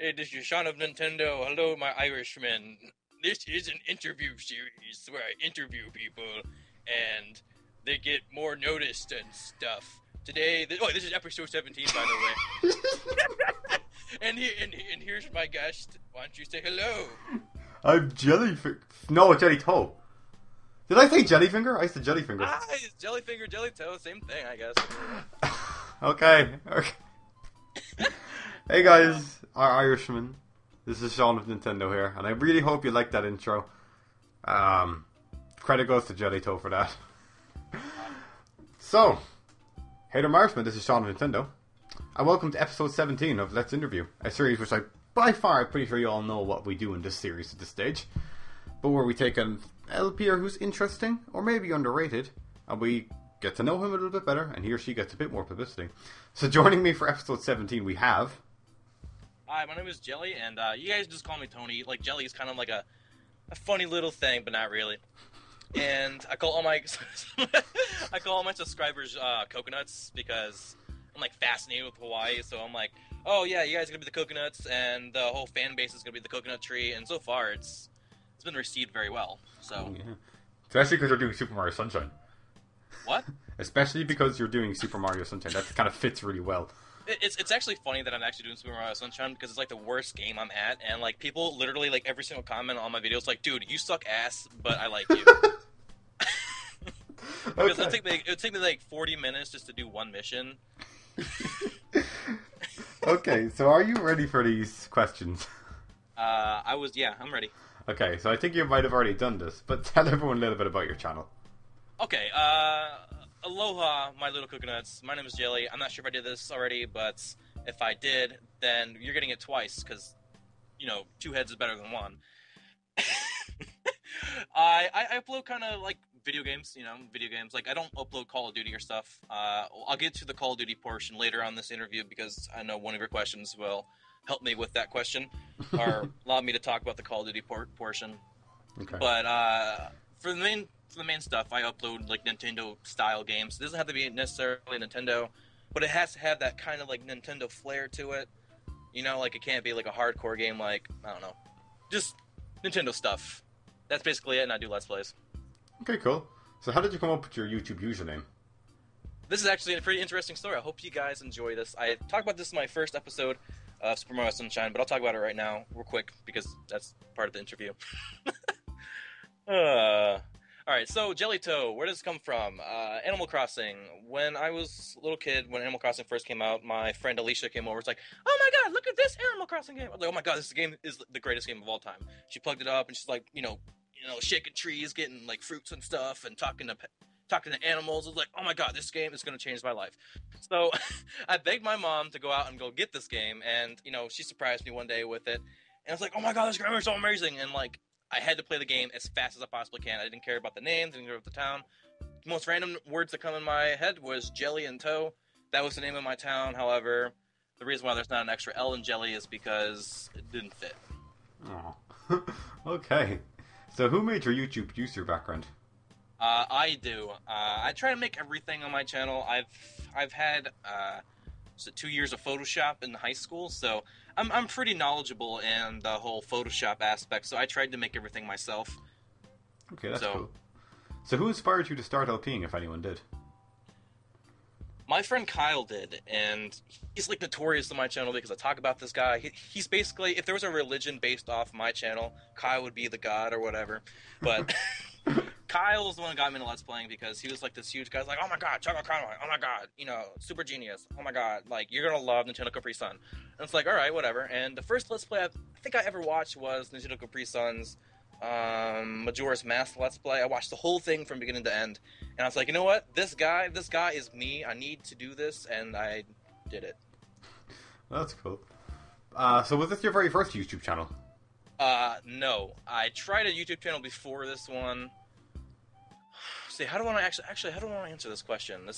Hey, this is Sean of Nintendo. Hello, my Irishman. This is an interview series where I interview people and they get more noticed and stuff. Today, this is episode 17, by the way. and here's my guest. Why don't you say hello? I'm Jellyfinger. No, Jelytoe. Did I say Jellyfinger? I said Jellyfinger. It's Jellyfinger, Jelytoe, same thing, I guess. Okay. Hey guys, our Irishman. This is Sean of Nintendo here, and I really hope you liked that intro. Credit goes to Jelytoe for that. So, hey there, Irishman. This is Sean of Nintendo, and welcome to episode 17 of Let's Interview, a series which by far, I'm pretty sure you all know what we do in this series at this stage, but where we take an LPer who's interesting or maybe underrated, and we get to know him a little bit better, and he or she gets a bit more publicity. So joining me for episode 17 we have... Hi, my name is Jelly, and you guys just call me Tony. Like, Jelly is kind of like a funny little thing, but not really. And I call all my subscribers coconuts because I'm like fascinated with Hawaii. So I'm like, oh yeah, you guys are gonna be the coconuts, and the whole fan base is gonna be the coconut tree. And so far, it's been received very well. So, yeah. Especially because you're doing Super Mario Sunshine. What? Especially because you're doing Super Mario Sunshine. That kind of fits really well. It's actually funny that I'm actually doing Super Mario Sunshine because it's like the worst game I'm at, and like people literally like every single comment on my videos like, dude, you suck ass, but I like you. Because Okay. it would take me like 40 minutes just to do one mission. Okay, so are you ready for these questions? I'm ready. Okay, so I think you might have already done this, but tell everyone a little bit about your channel. Okay, aloha, my little coconuts. My name is Jelly. I'm not sure if I did this already, but if I did, then you're getting it twice, because, two heads is better than one. I upload kind of like video games, like I don't upload Call of Duty or stuff. I'll get to the Call of Duty portion later on this interview because I know one of your questions will help me with that question, or allow me to talk about the Call of Duty portion. Okay. But for the main stuff, I upload like Nintendo style games. It doesn't have to be necessarily Nintendo, but it has to have that kind of like Nintendo flair to it. Like it can't be like a hardcore game, like I don't know, just Nintendo stuff. That's basically it, and I do Let's Plays. Okay, cool. So how did you come up with your YouTube username? This is actually a pretty interesting story. I hope you guys enjoy this. I talked about this in my first episode of Super Mario Sunshine, but I'll talk about it right now, real quick, because that's part of the interview. Alright, so Jelytoe, where does this come from? Animal Crossing. When I was a little kid, when Animal Crossing first came out, my friend Alicia came over. It's like, oh my god, look at this Animal Crossing game. I was like, oh my god, this game is the greatest game of all time. She plugged it up, and she's like, shaking trees, getting like fruits and stuff, and talking to animals. I was like, oh my god, this game is going to change my life. So I begged my mom to go out and go get this game, and she surprised me one day with it. And I was like, oh my god, this game is so amazing. And like, I had to play the game as fast as I possibly can. I didn't care about the names, didn't care about the town. The most random words that come in my head was Jelly and Toe. That was the name of my town. However, the reason why there's not an extra L in Jelly is because it didn't fit. Oh. Okay. So who made your YouTube user background? I do. I try to make everything on my channel. I've had 2 years of Photoshop in high school, so I'm pretty knowledgeable in the whole Photoshop aspect. So I tried to make everything myself. Okay, that's cool. So who inspired you to start LPing, if anyone did? My friend Kyle did, and he's like notorious on my channel because I talk about this guy. He's basically, if there was a religion based off my channel, Kyle would be the god or whatever. But Kyle was the one who got me into Let's Playing because he was like this huge guy. He's like, oh my god, Choco Conway, oh my god, super genius, oh my god, like, you're gonna love Nintendo Capri Sun. And it's like, alright, whatever. And the first Let's Play I think I ever watched was Nintendo Capri Sun's Majora's Mask Let's Play. I watched the whole thing from beginning to end, and I was like, you know what, this guy is me. I need to do this, and I did it. That's cool. So was this your very first YouTube channel? No. I tried a YouTube channel before this one. See, how do I actually how do I want to answer this question?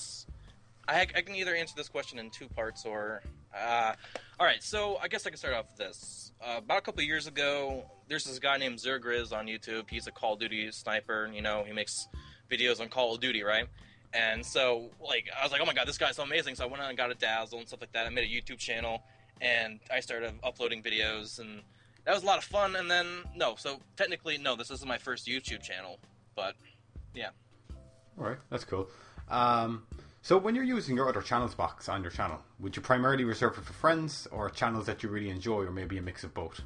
I can either answer this question in two parts or... Alright, so I guess I can start off with this. About a couple of years ago, there's this guy named Zergriz on YouTube. He's a Call of Duty sniper, he makes videos on Call of Duty, right? And so, like, I was like, oh my god, this guy's so amazing, so I went out and got a Dazzle and stuff like that. I made a YouTube channel, and I started uploading videos, and that was a lot of fun. And then so technically no, this isn't my first YouTube channel, but yeah. All right, that's cool. So when you're using your other channels box on your channel, would you primarily reserve it for friends or channels that you really enjoy, or maybe a mix of both?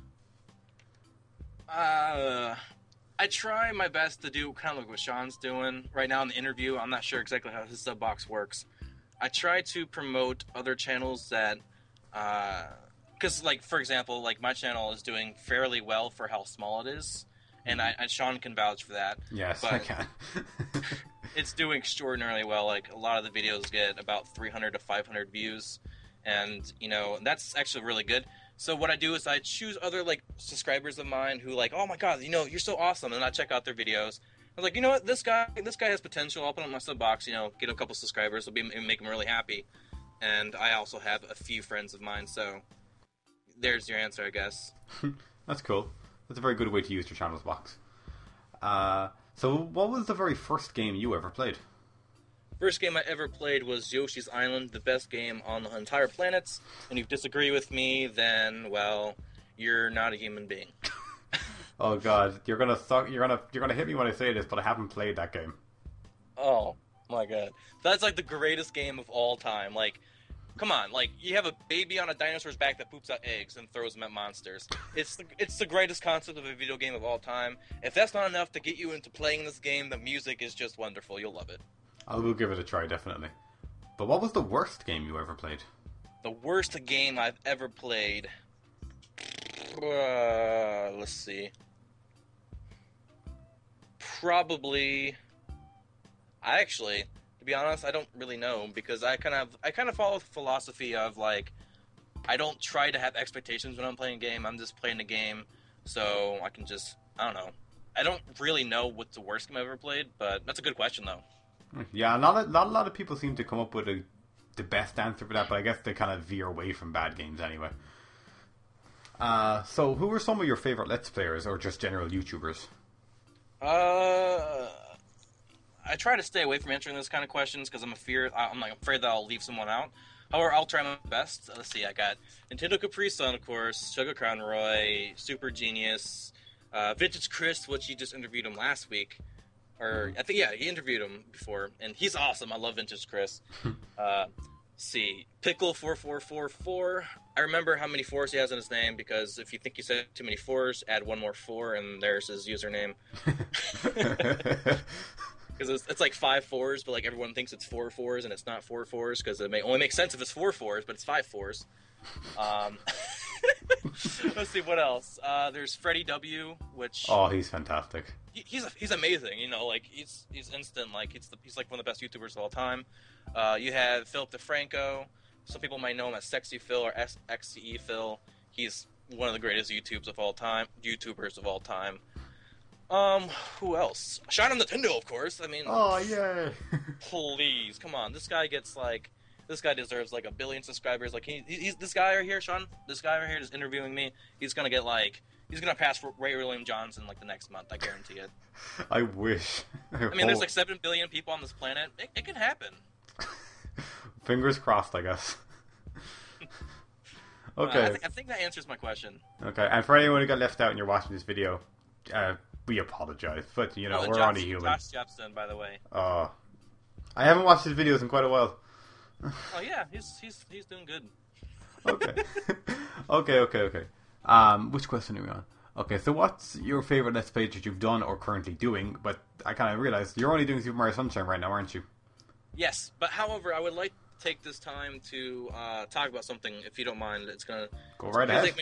I try my best to do kind of like what Sean's doing right now in the interview. I'm not sure exactly how his sub box works. I try to promote other channels that, because like for example, like my channel is doing fairly well for how small it is, and Sean can vouch for that. Yes, but I can. it's doing extraordinarily well. Like a lot of the videos get about 300 to 500 views, and that's actually really good. So what I do is I choose other like subscribers of mine who like, oh my god, you're so awesome, and I check out their videos. I was like, you know what, this guy has potential. I'll put him on my sub box, get a couple subscribers, make him really happy. And I also have a few friends of mine, so there's your answer, I guess. That's cool. That's a very good way to use your channels box. So what was the very first game you ever played? First game I ever played was Yoshi's Island, the best game on the entire planet. And if you disagree with me, then, well, you're not a human being. Oh god, you're gonna hit me when I say this, but I haven't played that game. Oh my god, that's like the greatest game of all time. Like, come on, like you have a baby on a dinosaur's back that poops out eggs and throws them at monsters. It's the greatest concept of a video game of all time. If that's not enough to get you into playing this game, the music is just wonderful. You'll love it. I will give it a try, definitely. But what was the worst game you ever played? The worst game I've ever played. Let's see. Probably. To be honest, I don't really know, because I kind of follow the philosophy of like, I don't try to have expectations when I'm playing a game. I'm just playing the game, so I can just, I don't know. I don't really know what's the worst game I've ever played, but that's a good question though. Yeah, not a lot of people seem to come up with the best answer for that, but I guess they kind of veer away from bad games anyway. So who were some of your favorite Let's Players or just general YouTubers? I try to stay away from answering those kind of questions because I'm afraid that I'll leave someone out. However, I'll try my best. Let's see, I got Nintendo Capri Sun, of course, Sugar Conroy, Super Genius, Vintage Chris, which you just interviewed him last week. Or, I think, yeah, he interviewed him before, and he's awesome. I love Vintage Chris. See, Pickle4444. I remember how many fours he has in his name, because if you think you said too many fours, add one more four, and there's his username. Because it's like 5 fours, but like everyone thinks it's 4 fours, and it's not 4 fours, because it may only make sense if it's 4 fours, but it's 5 fours. Let's see, what else? There's Freddie W, which... Oh, he's fantastic. He's amazing, like, he's instant, like, he's like one of the best YouTubers of all time. You have Philip DeFranco. Some people might know him as Sexy Phil or XCE Phil. He's one of the greatest YouTubers of all time. Who else? Sean on Nintendo, of course. I mean... Oh, yay! Please, come on. This guy deserves like 1 billion subscribers. Like he's this guy right here, Sean. This guy right here is interviewing me. He's gonna pass Ray William Johnson like the next month. I guarantee it. I wish. I mean, there's like 7 billion people on this planet. It can happen. Fingers crossed, I guess. Okay. I think that answers my question. Okay, and for anyone who got left out and you're watching this video, we apologize, but we're only human. Josh Jepson, by the way. I haven't watched his videos in quite a while. Oh yeah, he's doing good. Okay. Okay. Which question are we on? Okay, so what's your favorite Let's Play that you've done or currently doing? But I kind of realized you're only doing Super Mario Sunshine right now, aren't you? Yes, but however, I would like to take this time to talk about something, if you don't mind. It's gonna go right ahead.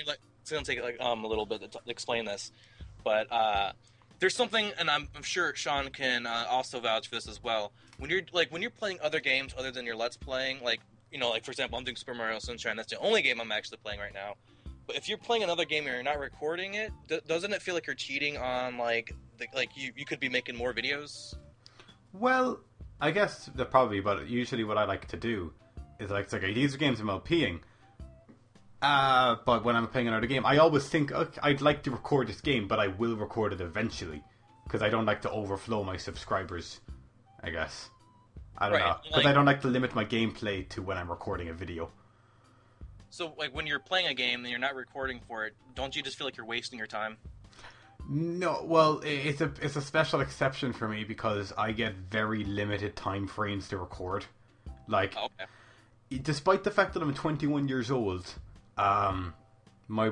It's gonna take a little bit to explain this, but there's something, and I'm sure Sean can also vouch for this as well. When you're playing other games other than your Let's Playing, like for example, I'm doing Super Mario Sunshine. That's the only game I'm actually playing right now. But if you're playing another game and you're not recording it, doesn't it feel like you're cheating on you could be making more videos? Well, I guess that probably, but usually what I like to do is these are games I'm LPing. But when I'm playing another game, I always think, okay, I'd like to record this game, but I will record it eventually, because I don't like to overflow my subscribers, I guess. I don't know. Because I don't like to limit my gameplay to when I'm recording a video. So, like, when you're playing a game and you're not recording for it, don't you just feel like you're wasting your time? No, well, it's a special exception for me because I get very limited time frames to record. Like, Okay. despite the fact that I'm 21 years old, my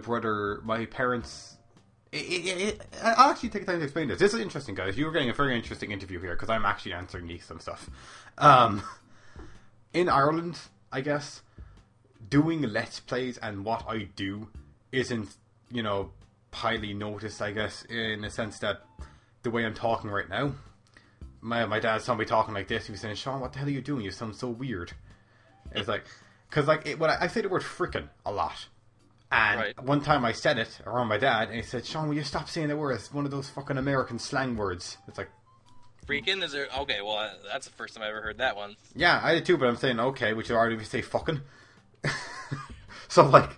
parents. I'll actually take time to explain this. This is interesting, guys. You were getting a very interesting interview here because I'm actually answering you some stuff. In Ireland, I guess, doing Let's Plays and what I do isn't, highly noticed, I guess, in the sense that the way I'm talking right now, my dad saw me talking like this. He was saying, "Sean, what the hell are you doing? You sound so weird." It's like, because when I say the word frickin' a lot. And one time I said it around my dad, and he said, "Sean, will you stop saying the word? It's one of those fucking American slang words." It's like... Freaking? Is there... Okay, well, that's the first time I ever heard that one. Yeah, I did too, but I'm saying okay, which would already say fucking. So, like,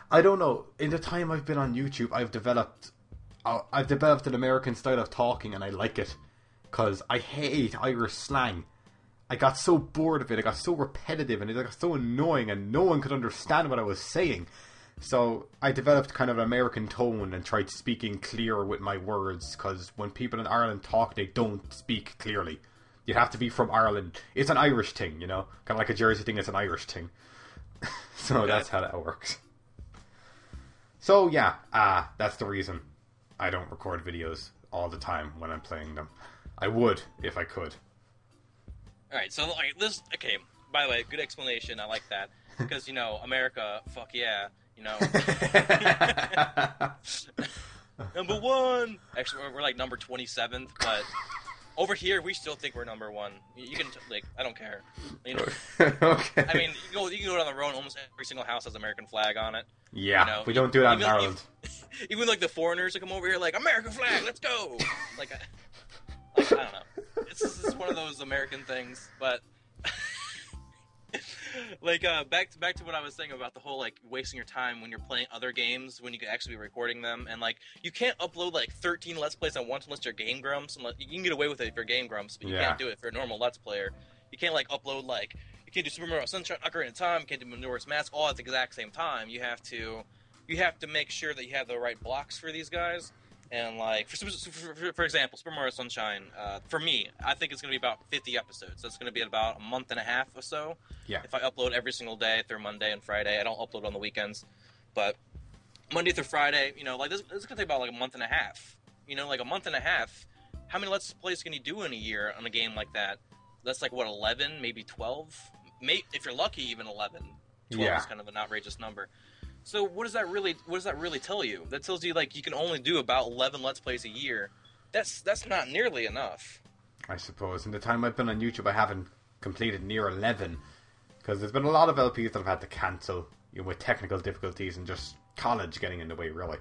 I don't know. In the time I've been on YouTube, I've developed an American style of talking, and I like it. Because I hate Irish slang. I got so bored of it, it got so repetitive, and it got so annoying, and no one could understand what I was saying. So I developed kind of an American tone and tried speaking clear with my words, because when people in Ireland talk, they don't speak clearly. You have to be from Ireland. It's an Irish thing, Kind of like a Jersey thing, it's an Irish thing. So that's how that works. So yeah, that's the reason I don't record videos all the time when I'm playing them. I would, if I could. Alright, so like this... Okay, by the way, good explanation, I like that. Because, America, fuck yeah. Number one. Actually, we're like number 27th, but over here we still think we're number one. You can I don't care. Okay. I mean, you can go down the road. Almost every single house has an American flag on it. Yeah, we don't do that in Ireland. Even like the foreigners that come over here, like American flag, let's go. I don't know. It's one of those American things, but. Back to what I was saying about the whole wasting your time when you're playing other games when you could actually be recording them, and you can't upload 13 Let's Plays at once unless you're Game Grumps. You can get away with it if you're Game Grumps, but you can't do it if you're a normal Let's Player. You can't upload you can't do Super Mario Sunshine, Ocarina of Time, you can't do Majora's Mask all at the exact same time. You have to make sure that you have the right blocks for these guys. And for example, Super Mario Sunshine, for me, I think it's going to be about 50 episodes. That's going to be about a month and a half or so. Yeah. If I upload every single day through Monday and Friday, I don't upload on the weekends, but Monday through Friday, this is going to take about a month and a half. A month and a half. How many Let's Plays can you do in a year on a game like that? That's 11, maybe 12. If you're lucky, even 11. 12 is kind of an outrageous number. So what does that really tell you? That tells you you can only do about 11 Let's Plays a year. That's not nearly enough. I suppose. In the time I've been on YouTube, I haven't completed near 11 because there's been a lot of LPs that I've had to cancel with technical difficulties and just college getting in the way, really.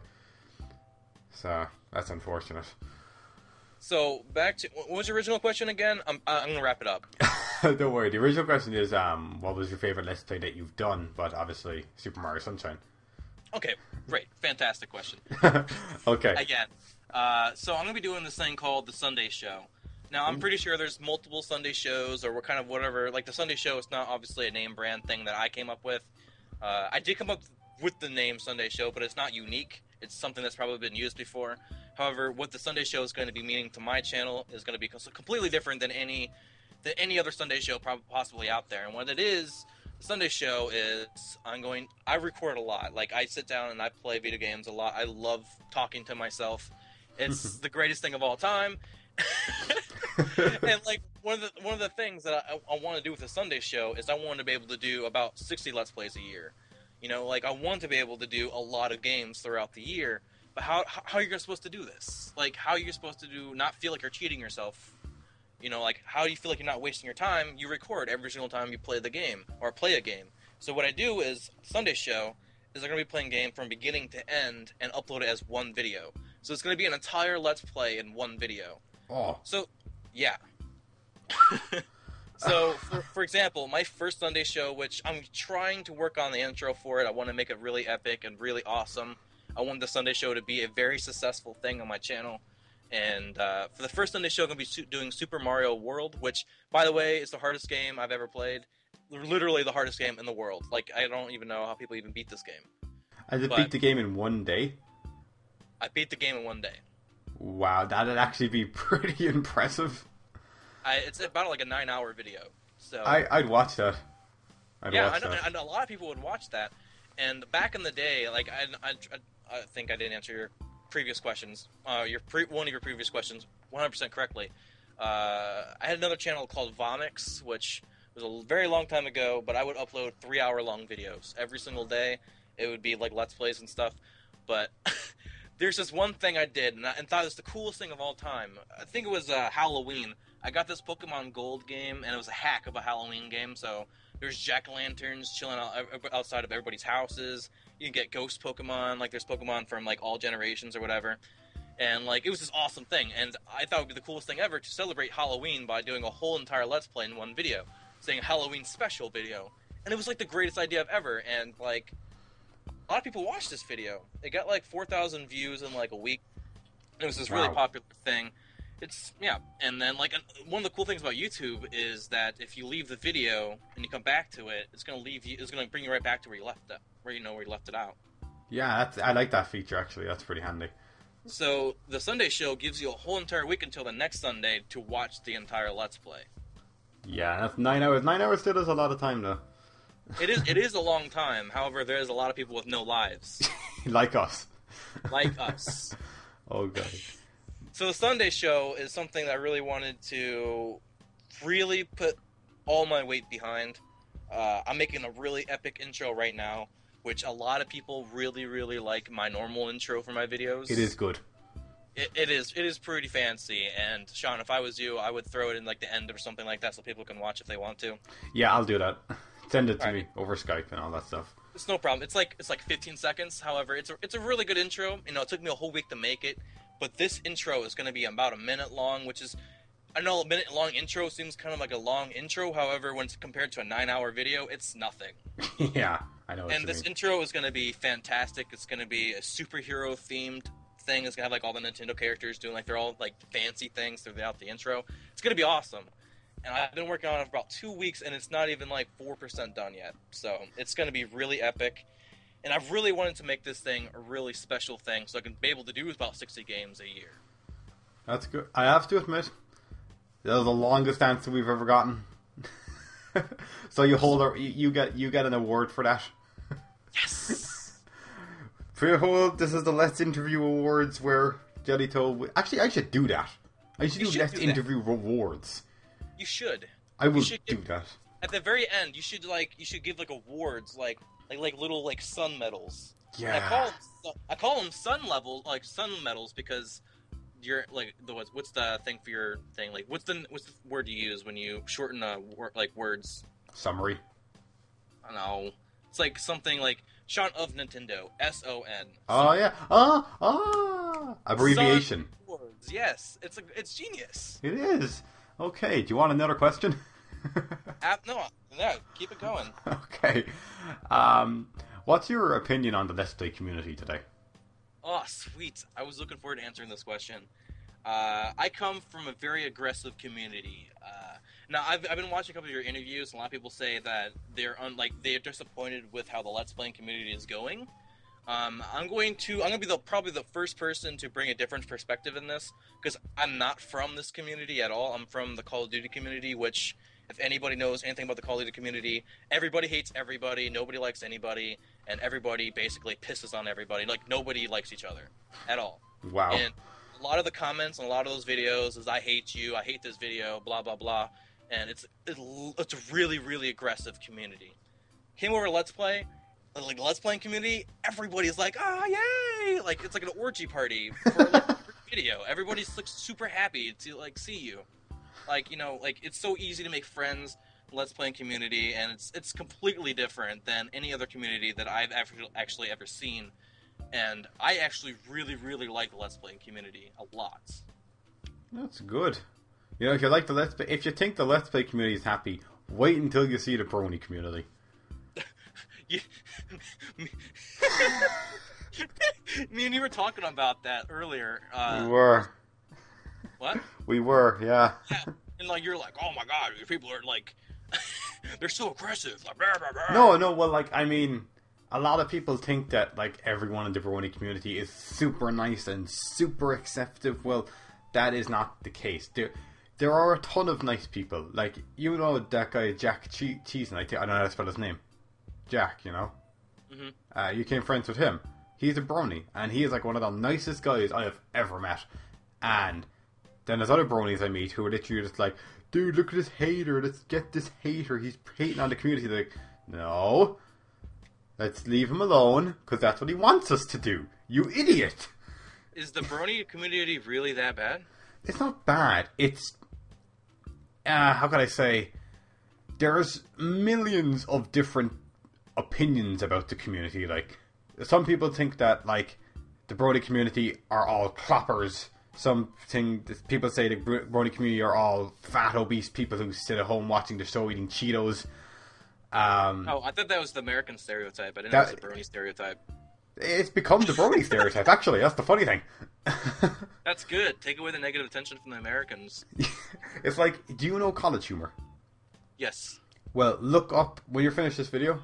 So that's unfortunate. So back to what was your original question again? I'm gonna wrap it up. Don't worry. The original question is, what was your favorite Let's Play that you've done? But obviously, Super Mario Sunshine. Okay, great, fantastic question. Okay. Again, so I'm gonna be doing this thing called the Sunday Show. Now I'm pretty sure there's multiple Sunday shows, or kind of whatever. The Sunday Show is not obviously a name brand thing that I came up with. I did come up with the name Sunday Show, but it's not unique. It's something that's probably been used before. However, what the Sunday Show is going to be meaning to my channel is going to be completely different than any other Sunday show possibly out there. And what it is, the Sunday Show is I record a lot. I sit down and I play video games a lot. I love talking to myself. It's the greatest thing of all time. And one of the things that I want to do with the Sunday Show is I want to be able to do about 60 Let's Plays a year. I want to be able to do a lot of games throughout the year. But how are you supposed to do this? How are you supposed to not feel like you're cheating yourself? How do you feel like you're not wasting your time? You record every single time you play the game or play a game. So what I do is Sunday Show is I'm going to be playing game from beginning to end and upload it as one video. So it's going to be an entire Let's Play in one video. Oh. So, yeah. So, for example, my first Sunday Show, which I'm trying to work on the intro for it, I want to make it really epic and really awesome. I want the Sunday Show to be a very successful thing on my channel. And for the first Sunday Show, I'm going to be doing Super Mario World, which, by the way, is the hardest game I've ever played. literally the hardest game in the world. Like, I don't even know how people even beat this game. I did beat the game in one day. I beat the game in one day. Wow, that'd actually be pretty impressive. It's about like a 9-hour video. So I'd watch that. I know. And a lot of people would watch that. And back in the day, like I think I didn't answer your previous questions. One of your previous questions 100% correctly. I had another channel called Vomix, which was a very long time ago, but I would upload 3-hour-long videos every single day. It would be like Let's Plays and stuff. But there's this one thing I did, and thought it was the coolest thing of all time. I think it was Halloween. I got this Pokemon Gold game, and it was a hack of a Halloween game, so there's jack-o'-lanterns chilling outside of everybody's houses. You can get ghost Pokemon, like there's Pokemon from like all generations or whatever. And like it was this awesome thing, and I thought it would be the coolest thing ever to celebrate Halloween by doing a whole entire Let's Play in one video, saying Halloween special video. And it was like the greatest idea ever, and like a lot of people watched this video. It got like 4,000 views in like a week. It was this really popular thing. And then like one of the cool things about YouTube is that if you leave the video and you come back to it, it's gonna bring you right back to where you left it, where you left it out. Yeah, I like that feature actually. That's pretty handy. So the Sunday show gives you a whole entire week until the next Sunday to watch the entire Let's Play. Yeah, that's 9 hours. 9 hours still is a lot of time though. It is a long time. However, there is a lot of people with no lives. Like us. Like us. Oh god. So the Sunday show is something that I really wanted to really put all my weight behind. I'm making a really epic intro right now, which a lot of people really, really like my normal intro for my videos. It is good. It is pretty fancy, and Sean, if I was you, I would throw it in like the end or something like that so people can watch if they want to. Yeah, I'll do that. Send it to me over Skype and all that stuff. It's no problem. It's like 15 seconds. However, it's a really good intro. You know, it took me a whole week to make it. But this intro is going to be about a minute long, which is, I know a minute long intro seems kind of like a long intro. However, when it's compared to a 9-hour video, it's nothing. Yeah, I know. And this intro is going to be fantastic. It's going to be a superhero themed thing. It's going to have like all the Nintendo characters doing like they're all like fancy things throughout the intro. It's going to be awesome. And I've been working on it for about 2 weeks, and it's not even like 4% done yet. So it's going to be really epic. And I've really wanted to make this thing a really special thing so I can be able to do about 60 games a year. That's good. I have to admit, that was the longest answer we've ever gotten. So you get an award for that. Yes! This is the Let's Interview Awards where Jelytoe... Actually, I should do that. I should do Let's Interview Rewards. You should. I will do that. At the very end, you should give like awards, like little like sun medals. Yeah. And I call them sun medals because you're like what's the thing for your thing? Like what's the word you use when you shorten words? Summary. I don't know. It's like something like Sean of Nintendo. SON. Oh yeah. Abbreviation. Sun words. Yes. It's genius. It is. Okay. Do you want another question? No, keep it going. Okay. What's your opinion on the Let's Play community today? Oh, sweet. I was looking forward to answering this question. I come from a very aggressive community. Now, I've been watching a couple of your interviews, and a lot of people say that they're disappointed with how the Let's Playing community is going. I'm going to be probably the first person to bring a different perspective in this, because I'm not from this community at all. I'm from the Call of Duty community, which, if anybody knows anything about the Call of Duty community, everybody hates everybody, nobody likes anybody, and everybody basically pisses on everybody. Like, nobody likes each other at all. Wow. And a lot of the comments on a lot of those videos is, I hate you, I hate this video, blah, blah, blah. And it's a really, really aggressive community. Came over to Let's Play, like the Let's Playing community, everybody's like, yay! Like, it's like an orgy party for like, video. Everybody's like super happy to like see you. Like, you know, like it's so easy to make friends in the Let's Playing community, and it's completely different than any other community that I've actually ever seen. And I actually really, really like the Let's Playing community a lot. That's good. You know, if you think the Let's Play community is happy, wait until you see the brony community. Me and you were talking about that earlier. We were. What? We were, yeah. Yeah. And like you're like, oh my god, people are like, they're so aggressive. Like, blah, blah, blah. No, well, like, I mean, a lot of people think that, like, everyone in the brony community is super nice and super accepting. Well, that is not the case. There are a ton of nice people. Like, you know that guy, Jack Cheese, and I don't know how to spell his name. Jack, you know? Mm-hmm. You became friends with him. He's a brony, and he is, like, one of the nicest guys I have ever met. And then there's other bronies I meet who are literally just like, dude, look at this hater, let's get this hater, he's hating on the community. They're like, no, let's leave him alone, because that's what he wants us to do, you idiot. Is the brony community really that bad? It's not bad, it's, how can I say, there's millions of different opinions about the community. Like, some people think that, like, the brony community are all cloppers. People say the brony community are all fat, obese people who sit at home watching the show eating Cheetos. I thought that was the American stereotype. I didn't know it was the brony stereotype. It's become the brony stereotype, actually. That's the funny thing. That's good. Take away the negative attention from the Americans. It's like, do you know College Humor? Yes. Well, look up, when you're finished this video,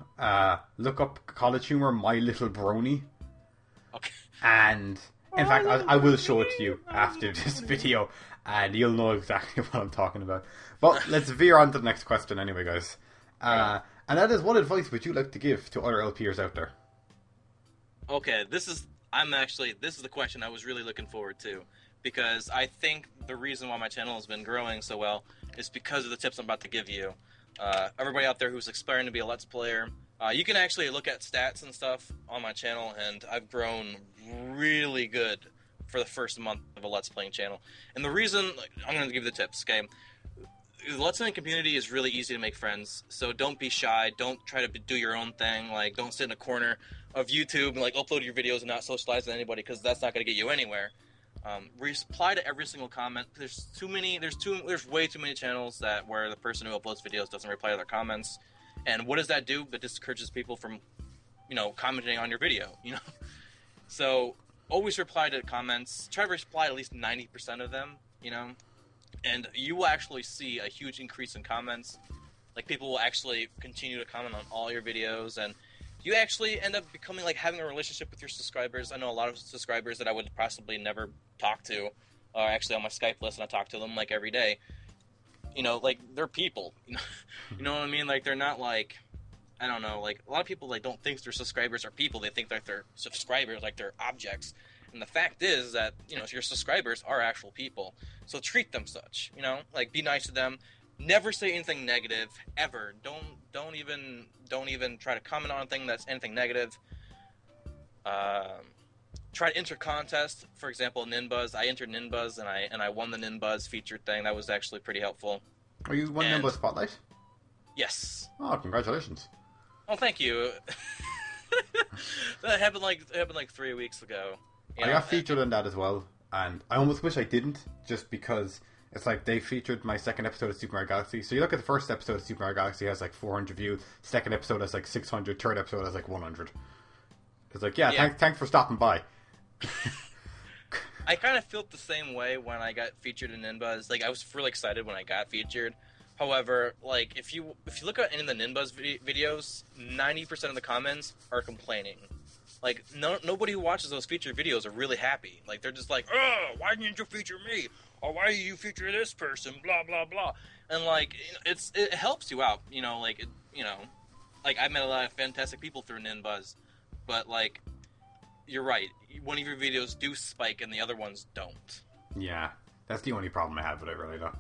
look up College Humor, My Little Brony. Okay. And... in fact, I will show it to you after this video, and you'll know exactly what I'm talking about. But let's veer on to the next question anyway, guys. And that is, what advice would you like to give to other LPers out there? Okay, this is the question I was really looking forward to. Because I think the reason why my channel has been growing so well is because of the tips I'm about to give you. Everybody out there who's aspiring to be a Let's Player, you can actually look at stats and stuff on my channel, and I've grown really good for the first month of a Let's Playing channel. And the reason, I'm going to give the tips, okay? The Let's Playing community is really easy to make friends, so don't be shy, don't try to do your own thing, like, don't sit in a corner of YouTube and, like, upload your videos and not socialize with anybody, because that's not going to get you anywhere. Reply to every single comment. There's way too many channels where the person who uploads videos doesn't reply to their comments. And what does that do? It discourages people from, commenting on your video, So, always reply to comments. Try to reply to at least 90% of them, And you will actually see a huge increase in comments. Like, people will actually continue to comment on all your videos. And you actually end up becoming, like, having a relationship with your subscribers. I know a lot of subscribers that I would possibly never talk to are actually on my Skype list, and I talk to them, like, every day. Like, they're people, you know what I mean? Like, they're not, like, I don't know, like, a lot of people, like, don't think their subscribers are people. They think that they're subscribers, like, they're objects. And the fact is that, your subscribers are actual people. So treat them such, like, be nice to them. Never say anything negative, ever. Don't even try to comment on anything negative. Try to enter contests. For example, Ninbuzz. I entered Ninbuzz and I won the Ninbuzz featured thing. That was actually pretty helpful. Are you won Ninbuzz Spotlight? Yes. Oh, congratulations. Oh, thank you. That happened like 3 weeks ago. I got featured in that as well, and I almost wish I didn't, just because it's like they featured my second episode of Super Mario Galaxy. So you look at the first episode of Super Mario Galaxy, has like 400 views. Second episode has like 600. Third episode has like 100. It's like, yeah. Thanks for stopping by. I kind of felt the same way when I got featured in Ninbuzz. Like, I was really excited when I got featured. However, like, if you look at any of the Ninbuzz videos, 90% of the comments are complaining. Like, nobody who watches those featured videos are really happy. Like, they're just like, oh, why didn't you feature me? Or why did you feature this person? Blah, blah, blah. And, like, it helps you out, like, like, I met a lot of fantastic people through Ninbuzz. But, like, you're right. One of your videos do spike and the other ones don't. Yeah, that's the only problem I have with it, really, though.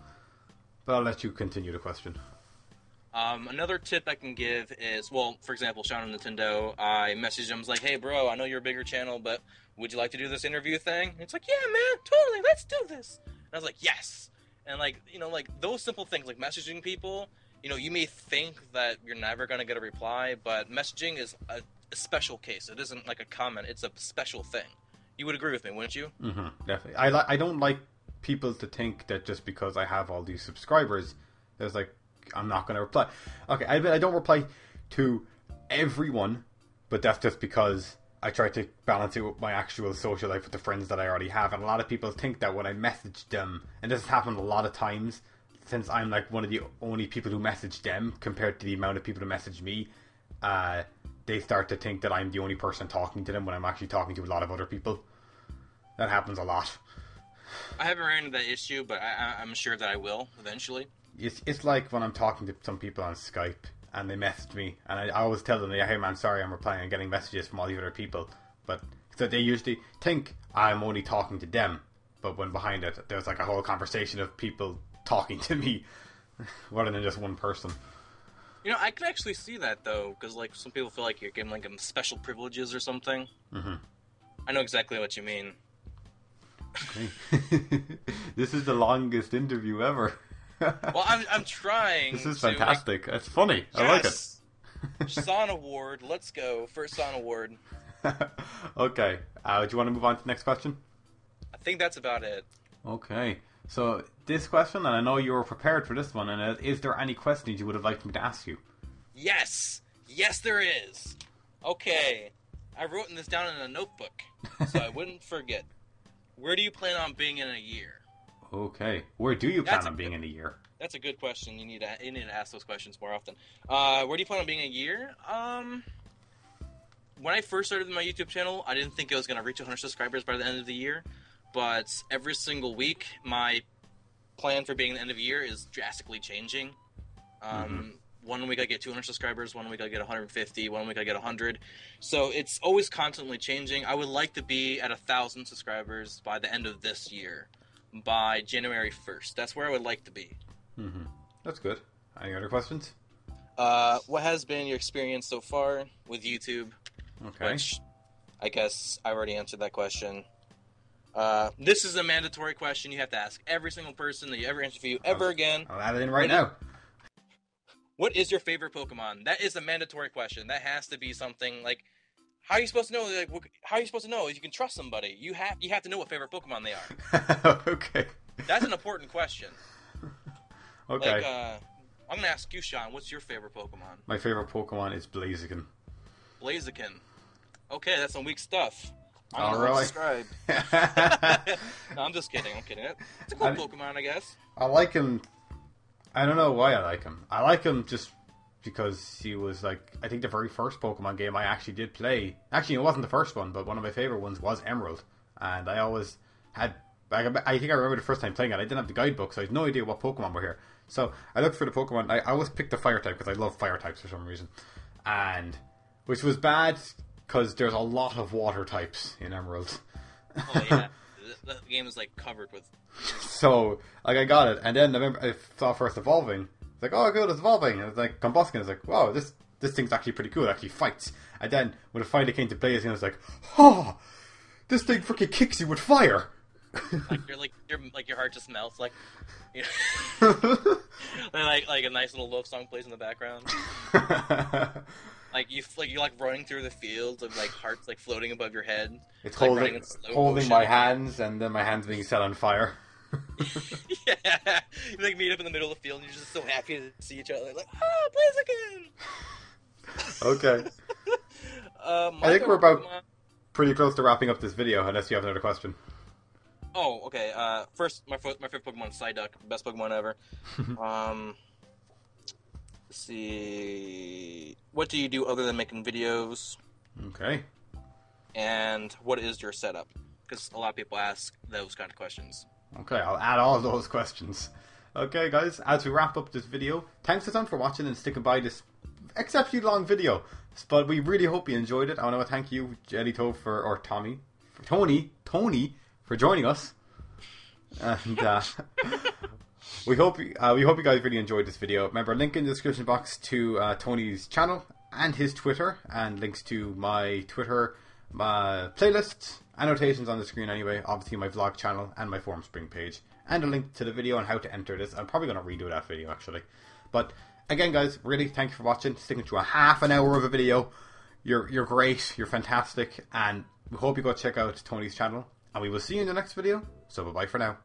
But I'll let you continue the question. Another tip I can give is, well, for example, Sean on Nintendo, I messaged him, I was like, hey, bro, I know you're a bigger channel, but would you like to do this interview thing? And it's like, yeah, man, totally, let's do this. And I was like, yes. And, like, like, those simple things, like messaging people, you may think that you're never going to get a reply, but messaging is a special case. It isn't like a comment. It's a special thing. You would agree with me, wouldn't you? Mm-hmm, definitely. I don't like people to think that just because I have all these subscribers, there's like, I'm not going to reply. Okay, I admit I don't reply to everyone, but that's just because I try to balance it with my actual social life with the friends that I already have. And a lot of people think that when I message them, and this has happened a lot of times, since I'm like one of the only people who message them compared to the amount of people who message me, they start to think that I'm the only person talking to them when I'm actually talking to a lot of other people. That happens a lot. I haven't ran into that issue, but I'm sure that I will eventually. It's like when I'm talking to some people on Skype and they message me, and I always tell them, hey man, sorry, I'm replying and getting messages from all the other people. But so they usually think I'm only talking to them, but when behind it, there's like a whole conversation of people talking to me rather than just one person. You know, I can actually see that though, because like some people feel like you're giving like them special privileges or something. Mm-hmm. I know exactly what you mean. Okay. This is the longest interview ever. Well, I'm trying. This is fantastic. It's funny. Yes! I like it. Son Award. Let's go. First Son Award. Okay. Do you want to move on to the next question? I think that's about it. Okay. So, this question, and I know you were prepared for this one, and is there any questions you would have liked me to ask you? Yes! Yes, there is! Okay. I've written this down in a notebook, so I wouldn't forget. Where do you plan on being in a year? Okay. Where do you plan on being in a year? That's a good question. You need to ask those questions more often. Where do you plan on being in a year? When I first started my YouTube channel, I didn't think I was going to reach 100 subscribers by the end of the year. But every single week, my plan for being at the end of the year is drastically changing. 1 week I get 200 subscribers, 1 week I get 150, 1 week I get 100. So it's always constantly changing. I would like to be at 1,000 subscribers by the end of this year, by January 1st. That's where I would like to be. Mm-hmm. That's good. Any other questions? What has been your experience so far with YouTube? Okay. Which I guess I already answered that question. This is a mandatory question you have to ask every single person that you ever interview ever again. I'll add it in right now. What is your favorite Pokemon? That is a mandatory question. That has to be something like, how are you supposed to know? Like, how are you supposed to know if you can trust somebody? You have to know what favorite Pokemon they are. Okay. That's an important question. Okay. Like, I'm gonna ask you, Sean. What's your favorite Pokemon? My favorite Pokemon is Blaziken. Blaziken. Okay, that's some weak stuff. I'm really? Subscribe. No, I'm just kidding. I'm kidding. It's a cool Pokemon, I guess. I like him. I don't know why I like him. I like him just because he was like, I think the very first Pokemon game I actually did play. Actually, it wasn't the first one, but one of my favorite ones was Emerald. And I always had, I think I remember the first time playing it, I didn't have the guidebook, so I had no idea what Pokemon were here. So I looked for the Pokemon. I always picked the Fire type because I love Fire types for some reason. And, which was bad because there's a lot of Water types in Emerald. Oh yeah. The game is like covered with. So, like, I got it, and then I remember I saw first evolving. It's like, oh, good, it's evolving. And it's like Combuskin. It's like, wow, this thing's actually pretty cool. It actually fights. And then when it finally came to play, it's like, oh, this thing freaking kicks you with fire. Like your heart just melts. Like, you know, like a nice little love song plays in the background. Like you running through the fields of like hearts like floating above your head. It's like holding my hands, and then my hands being set on fire. Yeah, you like meet up in the middle of the field, and you're just so happy to see each other. Like, oh, Blaziken. Okay. I think we're about pretty close to wrapping up this video, unless you have another question. Oh, okay. First, my favorite Pokemon is Psyduck, best Pokemon ever. Let's see. What do you do other than making videos? Okay. And what is your setup? Because a lot of people ask those kind of questions. Okay, I'll add all of those questions. Okay, guys, as we wrap up this video, thanks a ton for watching and sticking by this exceptionally long video. But we really hope you enjoyed it. I want to thank you, Jelytoe, Tony, for joining us. And we hope you guys really enjoyed this video. Remember, link in the description box to Tony's channel and his Twitter, and links to my Twitter, my playlists, annotations on the screen anyway, obviously my vlog channel and my Formspring page, and a link to the video on how to enter this. I'm probably going to redo that video actually. But again, guys, really thank you for watching, sticking to a half an hour of a video. You're great, you're fantastic, and we hope you go check out Tony's channel, and we will see you in the next video. So bye bye for now.